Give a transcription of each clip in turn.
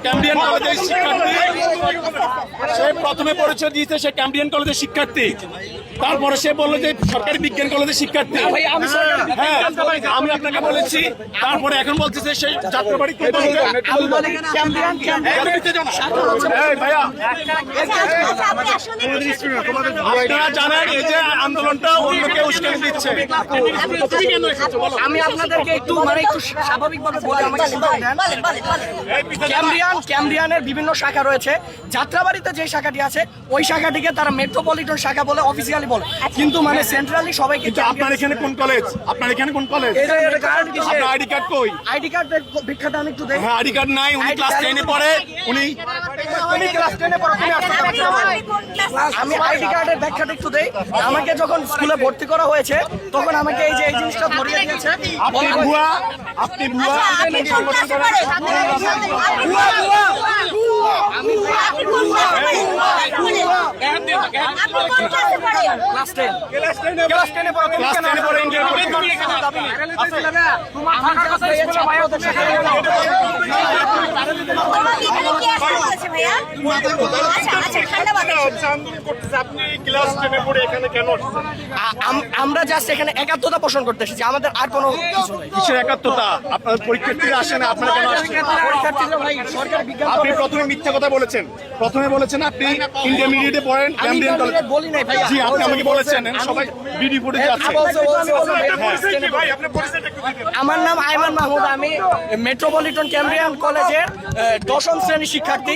Cambrian কলেজের শিক্ষার্থী, সে প্রথমে পরিচয় দিয়েছে সে ক্যাম্ব্রিয়ান কলেজের শিক্ষার্থী, তারপরে সে বললো যে সরকারি বিজ্ঞান কলেজের শিক্ষার্থী। হ্যাঁ, আমি আপনাকে বলেছি, তারপরে এখন বলতেছে সে যাত্রাবাড়ি। ভাইয়া আপনারা জানেন এই যে আন্দোলনটা অন্যকে উস্কানি দিচ্ছে। আমি আপনাদেরকে একটু স্বাভাবিকভাবে বলি, আমাকে ক্যাম্ব্রিয়ানের বিভিন্ন শাখা রয়েছে। যাত্রাবাড়িতে যে শাখাটি আছে ওই শাখাটিকে তারা মেট্রোপলিটন শাখা বলে অফিসিয়ালি বলে, কিন্তু মানে সেন্ট্রালি সবাই। কিন্তু আপনার এখানে কোন কলেজ? আপনার এখানে কোন কলেজ? আপনার আইডি কার্ড কই? আইডি কার্ড বিখ্যাত আমি একটু দেখি। হ্যাঁ, আইডি কার্ড নাই। উনি ক্লাস 10 এ পড়ে। উনি ক্লাস 10 এ পড়ে। আমি আইডি কার্ডের ব্যাখ্যাটা একটু দেই। আমাকে যখন স্কুলে ভর্তি করা হয়েছে তখন আমাকে এই যে এই জিনিসটা ধরিয়ে দিয়েছে। আপনি ভুয়া, আপনি ভুয়া। আমরা জাস্ট এখানে একাত্মতা পোষণ করতে এসেছি, আমাদের আর কোনো কিছু নেই। কিসের একাত্মতা? আপনার পরীক্ষার্থীরা আসে না, আপনারা কেন আসছেন? আপনি প্রথমে মিথ্যা কথা বলেছেন। প্রথমে বলেছেন আপনি ইন্টারমিডিয়েটে পড়েন ক্যাম্ব্রিয়ান কলেজ। বলি নাই ভাই। জি, আপনি আমাকে বলেছেন, সবাই ভিডিও ফুটেজে আছে। আমার নাম আইমান মাহমুদ, আমি মেট্রোপলিটন ক্যাম্ব্রিয়ান কলেজের 10ম শ্রেণীর শিক্ষার্থী,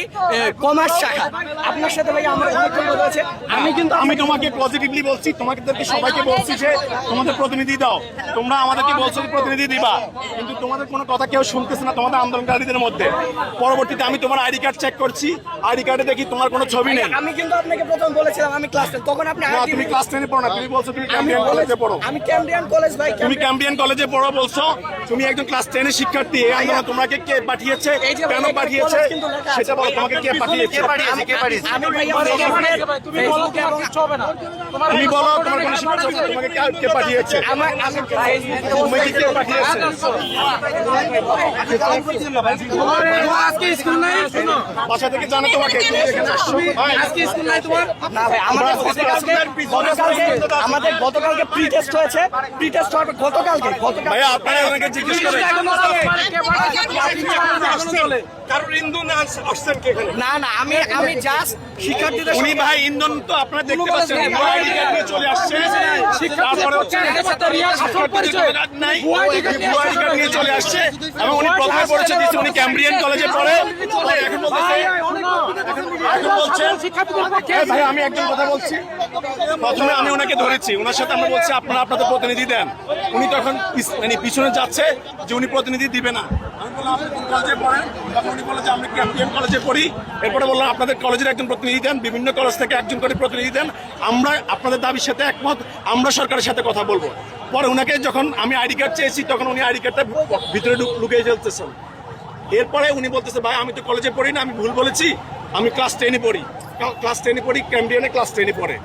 কমার্স শাখা। আপনার সাথে ভাই আমার অনেক কথা আছে। আমি তোমাকে পজিটিভলি বলছি, তোমাদেরকে সবাইকে বলছি যে তোমাদের প্রতিনিধি দাও। তোমরা আমাদেরকে বলছো প্রতিনিধি দিবা, কিন্তু তোমাদের কোনো কথা কেউ শুনতেছে না তোমাদের আন্দোলনকারীদের মধ্যে। পরবর্তীতে আমি তোমার আইডি কার্ড চেক করছি, আইডি কার্ডে দেখি তোমার কোনো ছবি নেই। আমি কিন্তু আপনাকে প্রথম বলেছিলাম আমি ক্লাস 10, তখন আপনি তুমি ক্লাস 10 এ পড়ো না, তুমি বলছো তুমি ক্যাম্ব্রিয়ান কলেজে পড়ো। আমি ক্যাম্ব্রিয়ান কলেজ ভাই। তুমি ক্যাম্ব্রিয়ান কলেজে পড়ো বলছো, তুমি একজন ক্লাস 10 এর শিক্ষার্থী। এই আন্দোলন তোমাকে কে পাঠিয়েছে, কেন পাঠিয়েছে সেটা বলো। তোমাকে কে পাঠিয়েছে? আমি ভাইয়া তুমি বলো কে হবে না। তুমি বলো তোমার কোন শিক্ষক তোমাকে কে পাঠিয়েছে? তোমাকে কে পাঠিয়েছে? আজকে স্কুল নাই, বাসা থেকে জানো তোমাকে আজকে স্কুল নাই তোমার? না ভাই, আমাদের গতকালকে প্রি টেস্ট হয়েছে। প্রি টেস্ট হবে গতকালকে। ভাইয়া আপনারা ওনাকে জিজ্ঞেস করেন না না, আমি জাস্ট শিক্ষার্থীদের। উনি ভাই ইন্ধন তো আপনারা দেখতে পাচ্ছেন, আইডি কার্ড নিয়ে চলে আসছে। তারপরে হচ্ছে নাই, আইডি কার্ড নিয়ে চলে আসছে এবং উনি প্রথমে পরিচয় দিচ্ছে উনি ক্যাম্ব্রিয়ান কলেজে পড়ে। এখন বলছেন ভাই, আমি একজন কথা বলছি। প্রথমে আমি ওনাকে ধরেছি, ওনার সাথে আমরা বলছি আপনারা আপনাদের প্রতিনিধি দেন। উনি তখন মানে পিছনে যাচ্ছে যে উনি প্রতিনিধি দিবে না। আমি বললাম আপনি কোন কলেজে পড়েন? তখন উনি বলে যে আমি ক্যাম্ব্রিয়ান কলেজে পড়ি। এরপরে বললাম আপনাদের কলেজের একজন প্রতিনিধি দেন, বিভিন্ন কলেজ থেকে একজন করে প্রতিনিধি দেন, আমরা আপনাদের দাবির সাথে একমত, আমরা সরকারের সাথে কথা বলবো। পরে ওনাকে যখন আমি আইডি কার্ড চেয়েছি তখন উনি আইডি কার্ডটা ভিতরে লুকিয়ে ফেলতেছেন। এরপরে উনি বলতেছে ভাই আমি তো কলেজে পড়ি না, আমি ভুল বলেছি, আমি ক্লাস 10 এ পড়ি, ক্লাস 10 এ পড়ি, ক্যাম্ব্রিয়ানে ক্লাস 10 এ পড়ে।